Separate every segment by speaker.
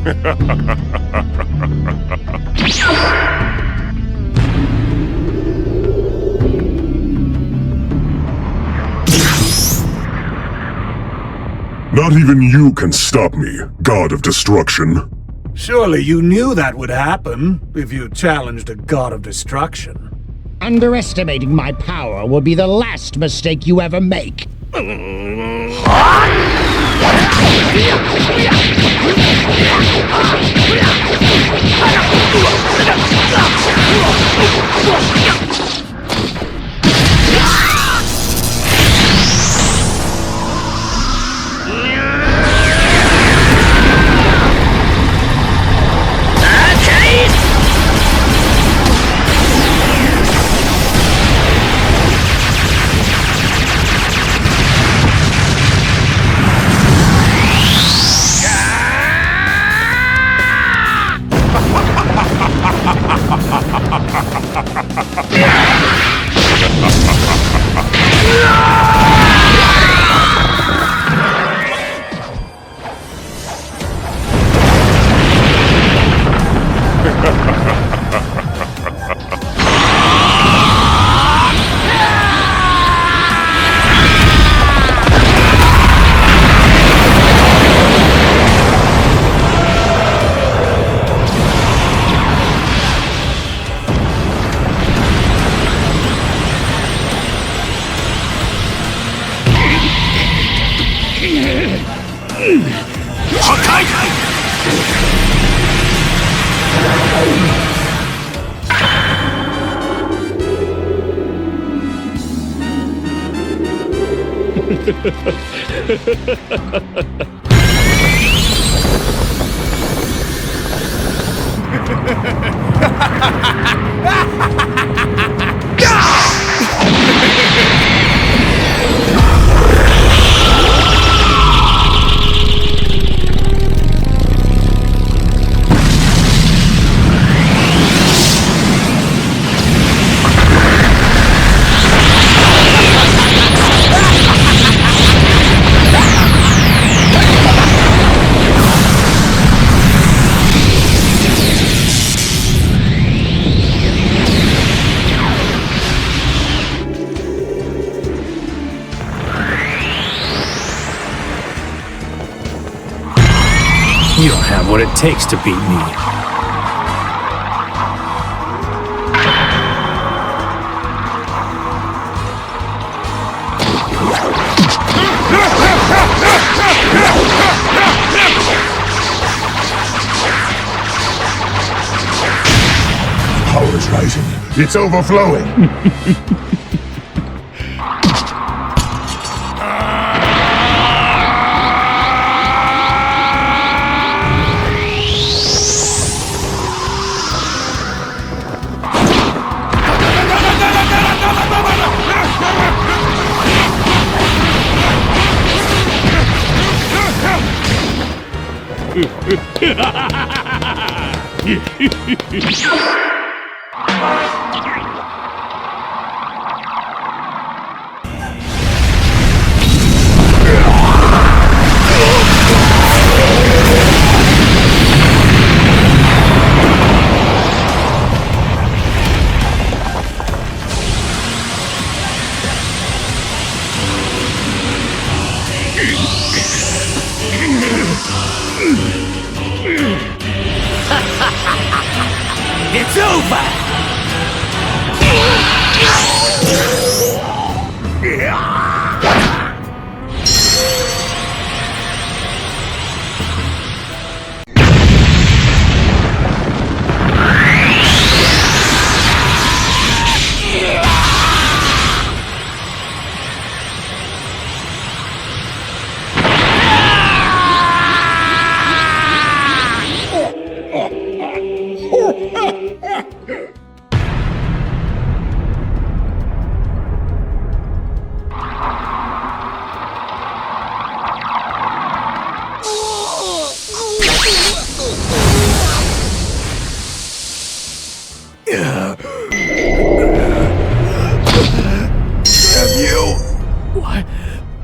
Speaker 1: Not even you can stop me, God of Destruction.
Speaker 2: Surely you knew that would happen if you challenged a god of destruction.
Speaker 3: Underestimating my power will be the last mistake you ever make.
Speaker 2: You don't have what it takes to beat me.
Speaker 1: Power's rising. It's overflowing.
Speaker 2: It's over!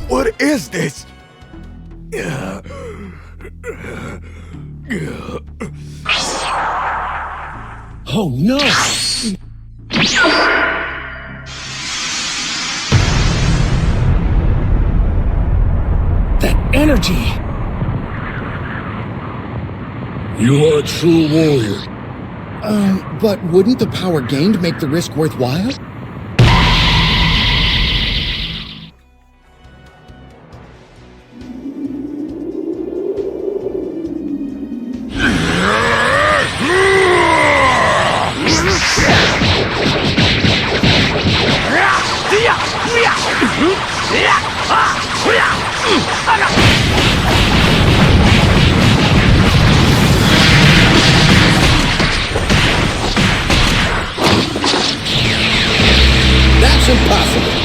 Speaker 4: What is this? Oh no! That energy!
Speaker 1: You are a true warrior.
Speaker 5: But wouldn't the power gained make the risk worthwhile? That's impossible.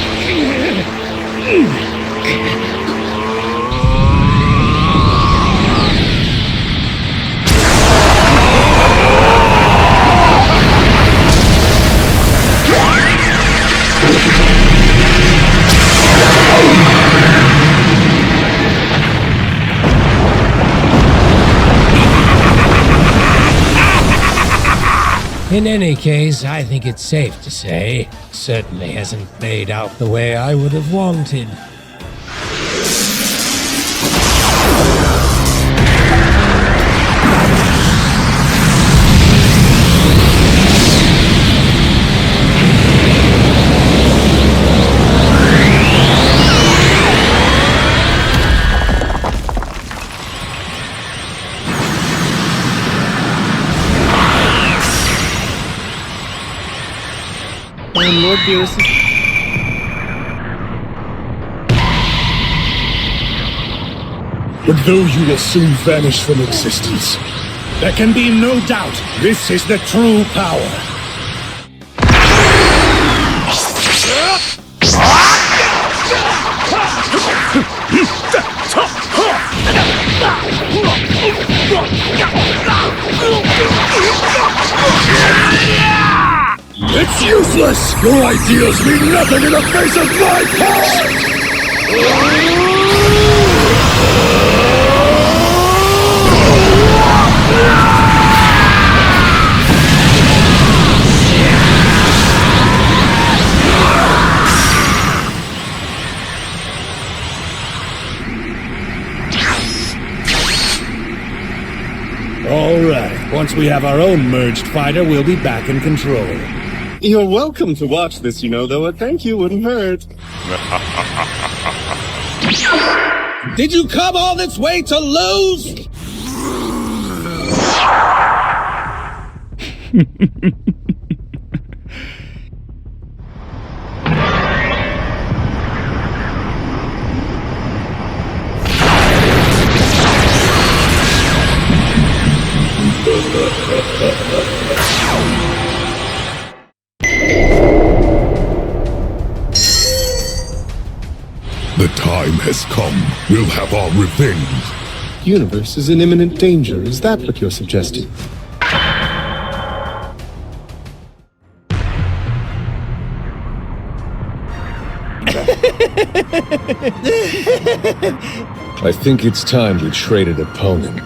Speaker 6: In any case, I think it's safe to say, it certainly hasn't played out the way I would have wanted.
Speaker 7: And Lord Beerus is...
Speaker 4: But though you will soon vanish from existence, there can be no doubt this is the true power. It's useless! Your ideas mean nothing in the face of my power! Alright, once we have our own merged fighter, we'll be back in control.
Speaker 7: You're welcome to watch this, you know, though a thank you wouldn't hurt.
Speaker 4: Did you come all this way to lose?
Speaker 1: The time has come. We'll have our revenge.
Speaker 7: Universe is in imminent danger. Is that what you're suggesting?
Speaker 4: I think it's time we traded opponent.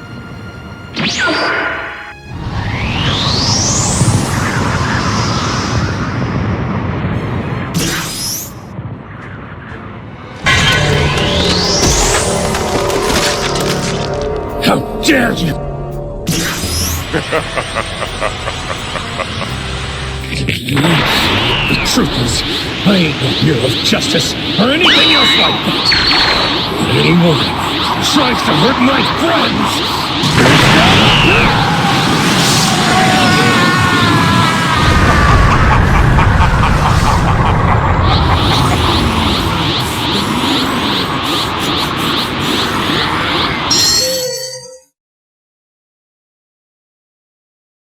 Speaker 4: How dare you! The truth is, I ain't no hero of justice or anything else like that. But anyone who tries to hurt my friends.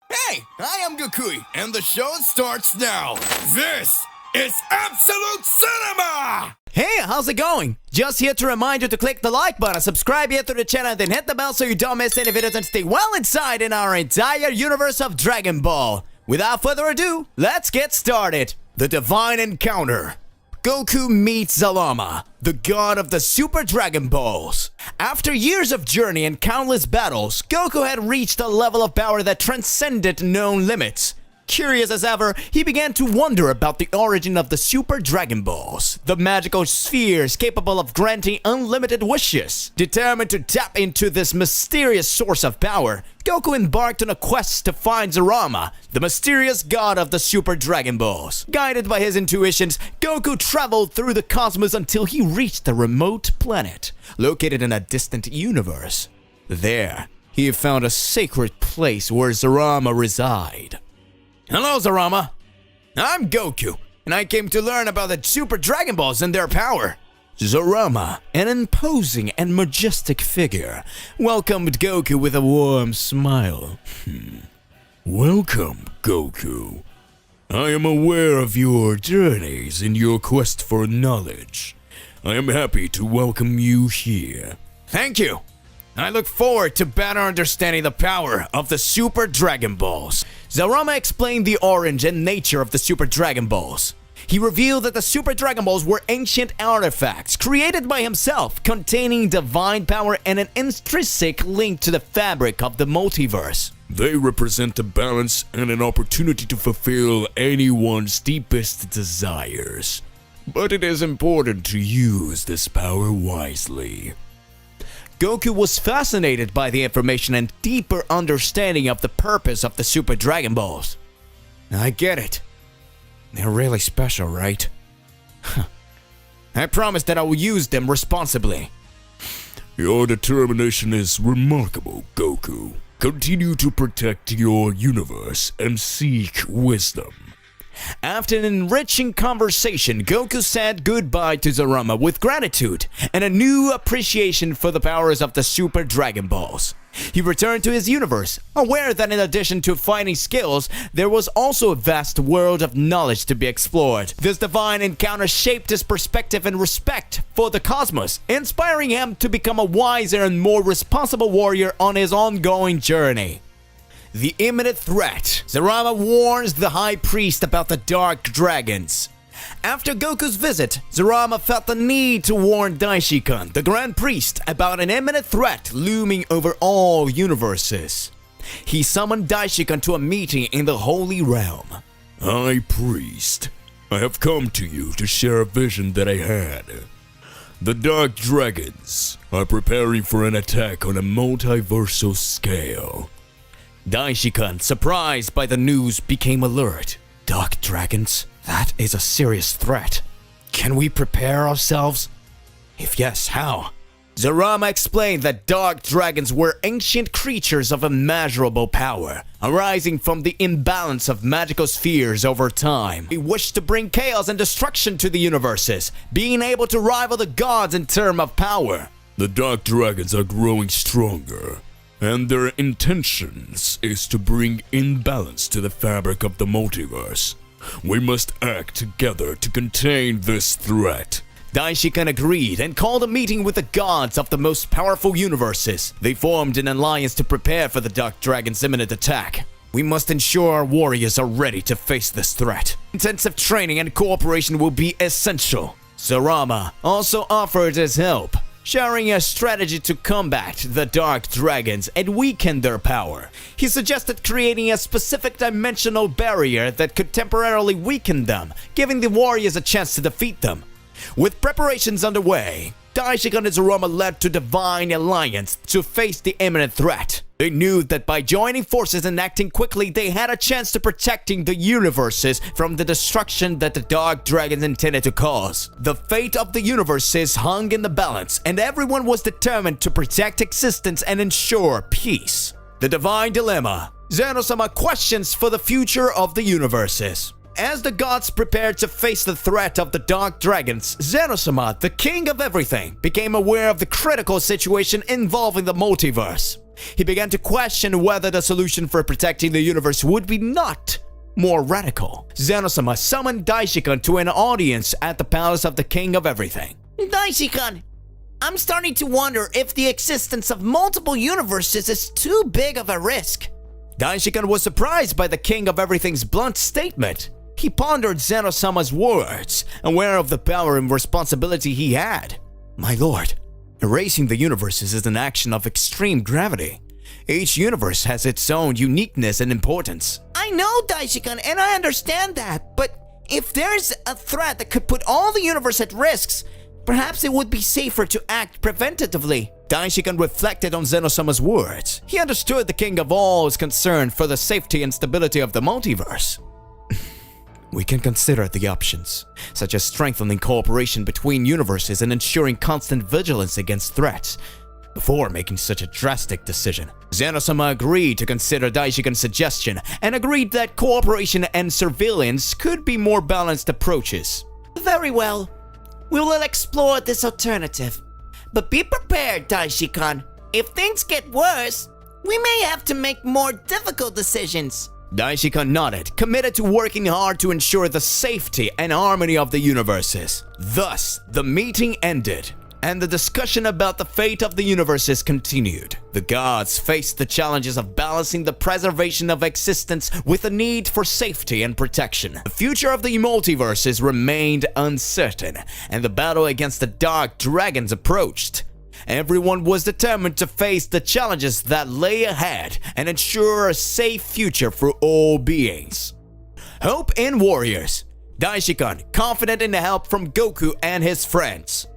Speaker 8: Hey, I am Gokui, and the show starts now. This is Absolute Cinema!
Speaker 9: Hey, how's it going? Just here to remind you to click the like button, subscribe here to the channel, and then hit the bell so you don't miss any videos and stay well inside in our entire universe of Dragon Ball. Without further ado, let's get started. The Divine Encounter. Goku meets Zalama, the god of the Super Dragon Balls. After years of journey and countless battles, Goku had reached a level of power that transcended known limits. Curious as ever, he began to wonder about the origin of the Super Dragon Balls, the magical spheres capable of granting unlimited wishes. Determined to tap into this mysterious source of power, Goku embarked on a quest to find Zalama, the mysterious god of the Super Dragon Balls. Guided by his intuitions, Goku traveled through the cosmos until he reached a remote planet, located in a distant universe. There, he found a sacred place where Zalama resided. Hello, Zalama. I'm Goku, and I came to learn about the Super Dragon Balls and their power. Zalama, an imposing and majestic figure, welcomed Goku with a warm smile. Welcome, Goku. I am aware of your journeys in your quest for knowledge. I am happy to welcome you here. Thank you. I look forward to better understanding the power of the Super Dragon Balls. Zalama explained the origin and nature of the Super Dragon Balls. He revealed that the Super Dragon Balls were ancient artifacts created by himself, containing divine power and an intrinsic link to the fabric of the multiverse.
Speaker 10: They represent a balance and an opportunity to fulfill anyone's deepest desires. But it is important to use this power wisely.
Speaker 9: Goku was fascinated by the information and deeper understanding of the purpose of the Super Dragon Balls. I get it. They're really special, right? I promise that I will use them responsibly.
Speaker 10: Your determination is remarkable, Goku. Continue to protect your universe and seek wisdom.
Speaker 9: After an enriching conversation, Goku said goodbye to Zalama with gratitude and a new appreciation for the powers of the Super Dragon Balls. He returned to his universe, aware that in addition to fighting skills, there was also a vast world of knowledge to be explored. This divine encounter shaped his perspective and respect for the cosmos, inspiring him to become a wiser and more responsible warrior on his ongoing journey. The imminent threat. Zalama warns the High Priest about the Dark Dragons. After Goku's visit, Zalama felt the need to warn Daishikan, the Grand Priest, about an imminent threat looming over all universes. He summoned Daishikan to a meeting in the Holy Realm.
Speaker 10: High Priest, I have come to you to share a vision that I had. The Dark Dragons are preparing for an attack on a multiversal scale.
Speaker 9: Daishikan, surprised by the news, became alert. Dark dragons? That is a serious threat. Can we prepare ourselves? If yes, how? Zalama explained that dark dragons were ancient creatures of immeasurable power, arising from the imbalance of magical spheres over time. He wished to bring chaos and destruction to the universes, being able to rival the gods in terms of power.
Speaker 10: The Dark Dragons are growing stronger, and their intentions is to bring imbalance to the fabric of the multiverse. We must act together to contain this threat.
Speaker 9: Daishikan agreed and called a meeting with the gods of the most powerful universes. They formed an alliance to prepare for the Dark Dragon's imminent attack. We must ensure our warriors are ready to face this threat. Intensive training and cooperation will be essential. Zalama also offered his help, sharing a strategy to combat the Dark Dragons and weaken their power. He suggested creating a specific dimensional barrier that could temporarily weaken them, giving the warriors a chance to defeat them. With preparations underway, Daishikan and Zalama led to Divine Alliance to face the imminent threat. They knew that by joining forces and acting quickly, they had a chance to protecting the universes from the destruction that the Dark Dragons intended to cause. The fate of the universes hung in the balance, and everyone was determined to protect existence and ensure peace. The Divine Dilemma. Zeno-sama questions for the future of the universes. As the gods prepared to face the threat of the Dark Dragons, Zeno-sama, the king of everything, became aware of the critical situation involving the multiverse. He began to question whether the solution for protecting the universe would be not more radical. Zeno-sama summoned Daishikan to an audience at the palace of the king of everything.
Speaker 11: Daishikan, I'm starting to wonder if the existence of multiple universes is too big of a risk.
Speaker 9: Daishikan was surprised by the king of everything's blunt statement. He pondered Zeno-sama's words, aware of the power and responsibility he had. My lord, erasing the universes is an action of extreme gravity. Each universe has its own uniqueness and importance.
Speaker 11: I know, Daishikan, and I understand that, but if there's a threat that could put all the universe at risks, perhaps it would be safer to act preventatively.
Speaker 9: Daishikan reflected on Zeno-sama's words. He understood the king of all is concerned for the safety and stability of the multiverse. We can consider the options, such as strengthening cooperation between universes and ensuring constant vigilance against threats, before making such a drastic decision. Zeno-sama agreed to consider Daishikan's suggestion and agreed that cooperation and surveillance could be more balanced approaches.
Speaker 11: Very well. We will explore this alternative. But be prepared, Daishikan. If things get worse, we may have to make more difficult decisions.
Speaker 9: Daishikan nodded, committed to working hard to ensure the safety and harmony of the universes. Thus, the meeting ended, and the discussion about the fate of the universes continued. The gods faced the challenges of balancing the preservation of existence with the need for safety and protection. The future of the multiverses remained uncertain, and the battle against the Dark Dragons approached. Everyone was determined to face the challenges that lay ahead and ensure a safe future for all beings. Hope in warriors. Daishikan, confident in the help from Goku and his friends.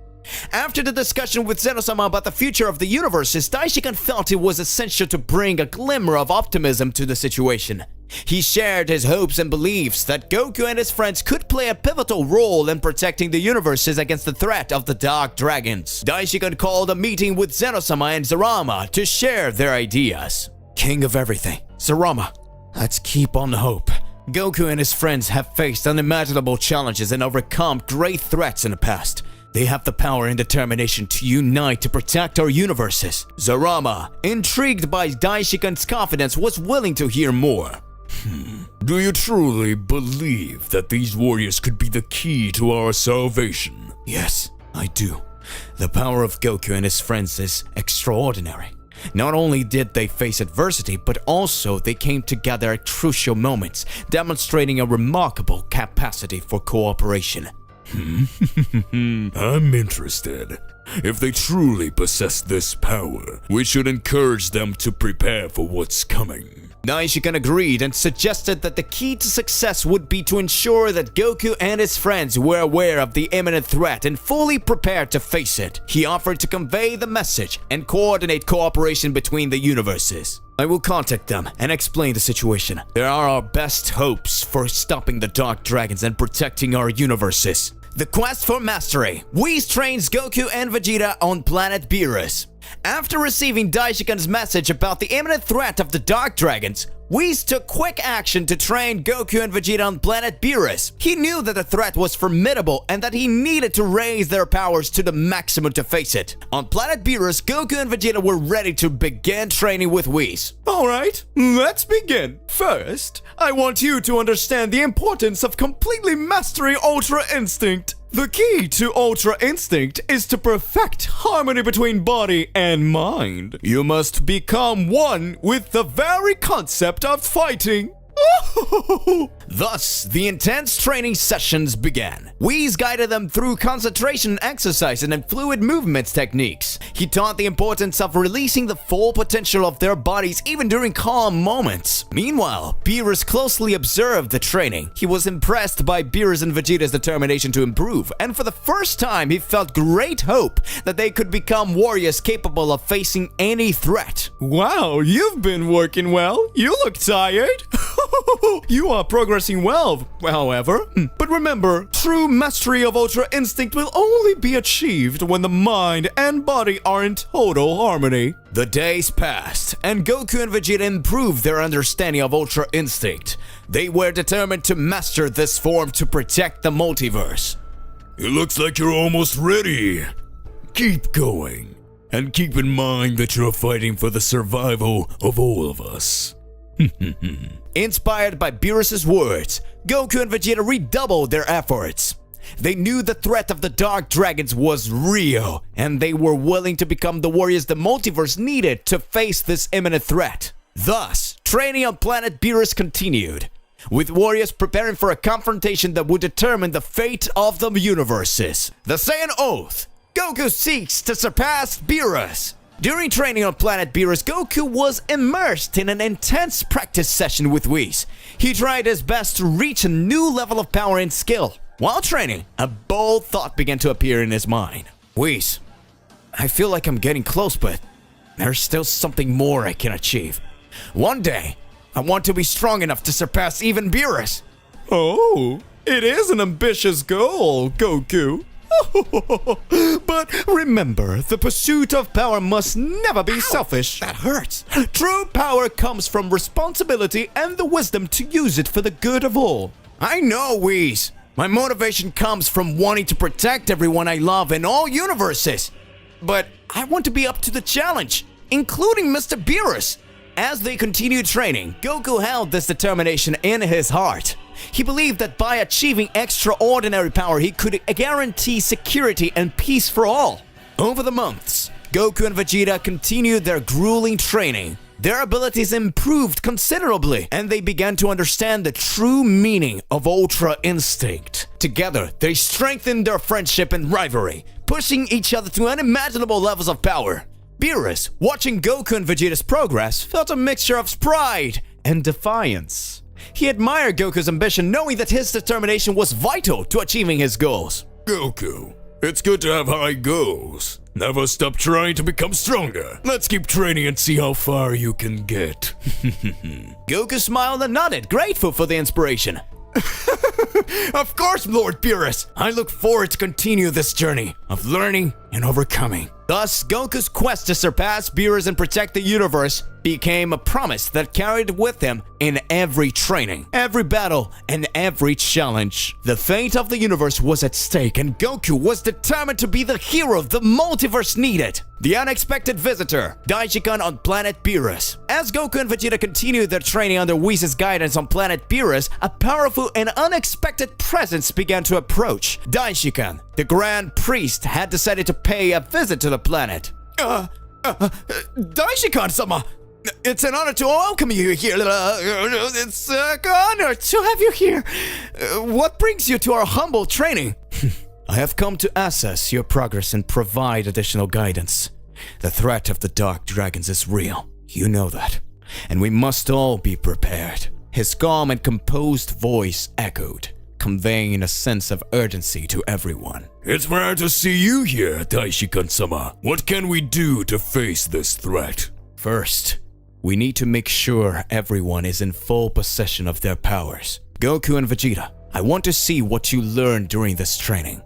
Speaker 9: After the discussion with Zeno-sama about the future of the universes, Daishikan felt it was essential to bring a glimmer of optimism to the situation. He shared his hopes and beliefs that Goku and his friends could play a pivotal role in protecting the universes against the threat of the Dark Dragons. Daishikan called a meeting with Zeno-sama and Zarama to share their ideas. King of everything, Zarama, let's keep on the hope. Goku and his friends have faced unimaginable challenges and overcome great threats in the past. They have the power and determination to unite to protect our universes. Zarama, intrigued by Daishikan's confidence, was willing to hear more.
Speaker 10: Do you truly believe that these warriors could be the key to our salvation?
Speaker 9: Yes, I do. The power of Goku and his friends is extraordinary. Not only did they face adversity, but also they came together at crucial moments, demonstrating a remarkable capacity for cooperation.
Speaker 10: I'm interested. If they truly possess this power, we should encourage them to prepare for what's coming.
Speaker 9: Daishikan agreed and suggested that the key to success would be to ensure that Goku and his friends were aware of the imminent threat and fully prepared to face it. He offered to convey the message and coordinate cooperation between the universes. I will contact them and explain the situation. They are our best hopes for stopping the Dark Dragons and protecting our universes. The quest for mastery. Whis trains Goku and Vegeta on planet Beerus. After receiving Daishikan's message about the imminent threat of the Dark Dragons, Whis took quick action to train Goku and Vegeta on planet Beerus. He knew that the threat was formidable and that he needed to raise their powers to the maximum to face it. On planet Beerus, Goku and Vegeta were ready to begin training with Whis. Alright, let's begin. First, I want you to understand the importance of completely mastering Ultra Instinct. The key to Ultra Instinct is to perfect harmony between body and mind. You must become one with the very concept of fighting. Thus, the intense training sessions began. Whis guided them through concentration exercises and fluid movements techniques. He taught the importance of releasing the full potential of their bodies even during calm moments. Meanwhile, Beerus closely observed the training. He was impressed by Beerus and Vegeta's determination to improve, and for the first time he felt great hope that they could become warriors capable of facing any threat. Wow, you've been working well. You look tired. You are progressing well, however. But remember, true mastery of Ultra Instinct will only be achieved when the mind and body are in total harmony. The days passed, and Goku and Vegeta improved their understanding of Ultra Instinct. They were determined to master this form to protect the multiverse.
Speaker 10: It looks like you're almost ready. Keep going, and keep in mind that you're fighting for the survival of all of us.
Speaker 9: Inspired by Beerus' words, Goku and Vegeta redoubled their efforts. They knew the threat of the Dark Dragons was real, and they were willing to become the warriors the multiverse needed to face this imminent threat. Thus, training on planet Beerus continued. with warriors preparing for a confrontation that would determine the fate of the universes. The Saiyan Oath. Goku seeks to surpass Beerus. During training on planet Beerus, Goku was immersed in an intense practice session with Whis. He tried his best to reach a new level of power and skill. While training, a bold thought began to appear in his mind. Whis, I feel like I'm getting close, but there's still something more I can achieve. One day, I want to be strong enough to surpass even Beerus. Oh, it is an ambitious goal, Goku. But remember, the pursuit of power must never be selfish. That hurts. True power comes from responsibility and the wisdom to use it for the good of all. I know, Whis. My motivation comes from wanting to protect everyone I love in all universes. But I want to be up to the challenge, including Mr. Beerus. As they continued training, Goku held this determination in his heart. He believed that by achieving extraordinary power, he could guarantee security and peace for all. Over the months, Goku and Vegeta continued their grueling training. Their abilities improved considerably, and they began to understand the true meaning of Ultra Instinct. Together, they strengthened their friendship and rivalry, pushing each other to unimaginable levels of power. Beerus, watching Goku and Vegeta's progress, felt a mixture of pride and defiance. He admired Goku's ambition, knowing that his determination was vital to achieving his goals.
Speaker 10: Goku, it's good to have high goals. Never stop trying to become stronger. Let's keep training and see how far you can get.
Speaker 9: Goku smiled and nodded, grateful for the inspiration. Of course, Lord Beerus. I look forward to continue this journey of learning and overcoming. Thus, Goku's quest to surpass Beerus and protect the universe became a promise that carried with him in every training, every battle, and every challenge. The fate of the universe was at stake, and Goku was determined to be the hero the multiverse needed. The unexpected visitor, Daichi-kun on planet Beerus. As Goku and Vegeta continued their training under Whis' guidance on planet Beerus, a powerful and unexpected presence began to approach. Daichi-kun, the Grand Priest, had decided to pay a visit to the planet. Daichi-kun-sama! It's an honor to welcome you here. It's an honor to have you here. What brings you to our humble training? I have come to assess your progress and provide additional guidance. The threat of the Dark Dragons is real. You know that. And we must all be prepared. His calm and composed voice echoed, conveying a sense of urgency to everyone.
Speaker 10: It's rare to see you here, Daichi-kun-sama. What can we do to face this threat?
Speaker 9: First, we need to make sure everyone is in full possession of their powers. Goku and Vegeta, I want to see what you learned during this training.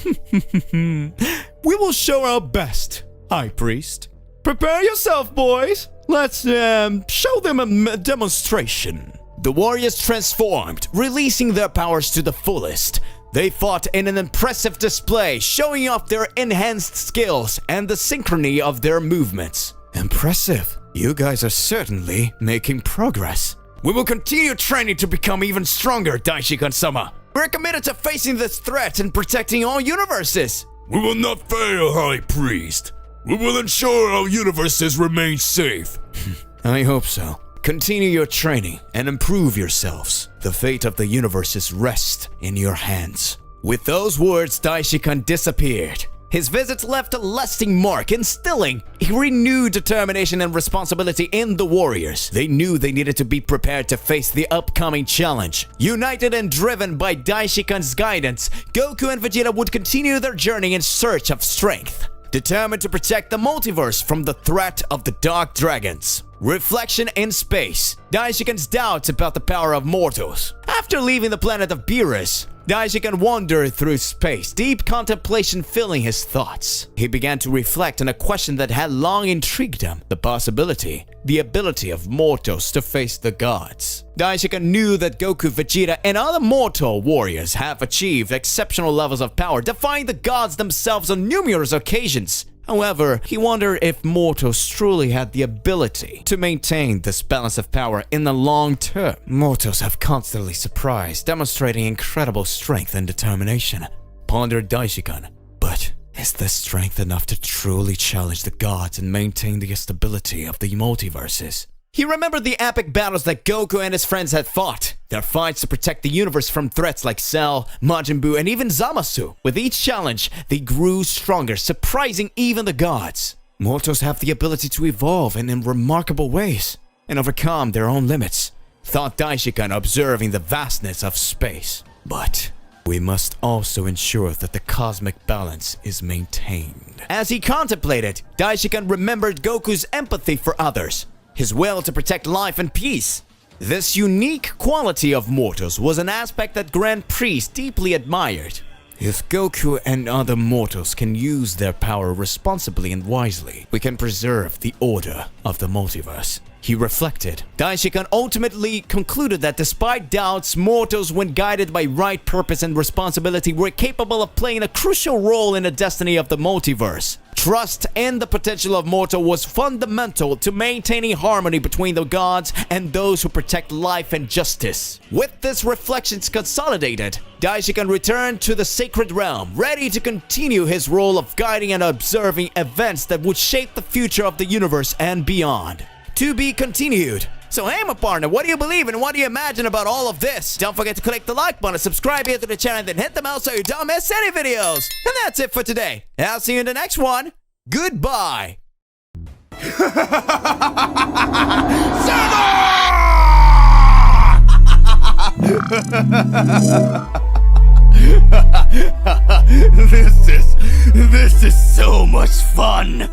Speaker 9: We will show our best, High Priest. Prepare yourself, boys. Let's, show them a demonstration. The warriors transformed, releasing their powers to the fullest. They fought in an impressive display, showing off their enhanced skills and the synchrony of their movements. Impressive. You guys are certainly making progress. We will continue training to become even stronger, Daichi-kun-sama. We're committed to facing this threat and protecting all universes.
Speaker 10: We will not fail, High Priest. We will ensure our universes remain safe.
Speaker 9: I hope so. Continue your training and improve yourselves. The fate of the universes rests in your hands. With those words, Daichi-kun disappeared. His visits left a lasting mark, instilling renewed determination and responsibility in the warriors. They knew they needed to be prepared to face the upcoming challenge. United and driven by Daichi-kun's guidance, Goku and Vegeta would continue their journey in search of strength, determined to protect the multiverse from the threat of the Dark Dragons. Reflection in space. Daichi-kun's doubts about the power of mortals. After leaving the planet of Beerus, Daichi-kun wandered through space, deep contemplation filling his thoughts. He began to reflect on a question that had long intrigued him: the ability of mortals to face the gods. Daichi-kun knew that Goku, Vegeta, and other mortal warriors have achieved exceptional levels of power, defying the gods themselves on numerous occasions. However, he wondered if mortals truly had the ability to maintain this balance of power in the long term. Mortals have constantly surprised, demonstrating incredible strength and determination, pondered Daichi-kun. But is this strength enough to truly challenge the gods and maintain the stability of the multiverses? He remembered the epic battles that Goku and his friends had fought. Their fights to protect the universe from threats like Cell, Majin Buu, and even Zamasu. With each challenge, they grew stronger, surprising even the gods. Mortals have the ability to evolve in remarkable ways and overcome their own limits, thought Daishikan, observing the vastness of space. But we must also ensure that the cosmic balance is maintained. As he contemplated, Daishikan remembered Goku's empathy for others, his will to protect life and peace. This unique quality of mortals was an aspect that Grand Priest deeply admired. If Goku and other mortals can use their power responsibly and wisely, we can preserve the order of the multiverse. He reflected. Daishikan ultimately concluded that despite doubts, mortals, when guided by right purpose and responsibility, were capable of playing a crucial role in the destiny of the multiverse. Trust in the potential of mortal was fundamental to maintaining harmony between the gods and those who protect life and justice. With this reflections consolidated, Daishikan returned to the sacred realm, ready to continue his role of guiding and observing events that would shape the future of the universe and beyond. To be continued. So hey, my partner, what do you believe and what do you imagine about all of this? Don't forget to click the like button, subscribe here to the channel, and then hit the bell so you don't miss any videos. And that's it for today. I'll see you in the next one. Goodbye.
Speaker 8: This is so much fun.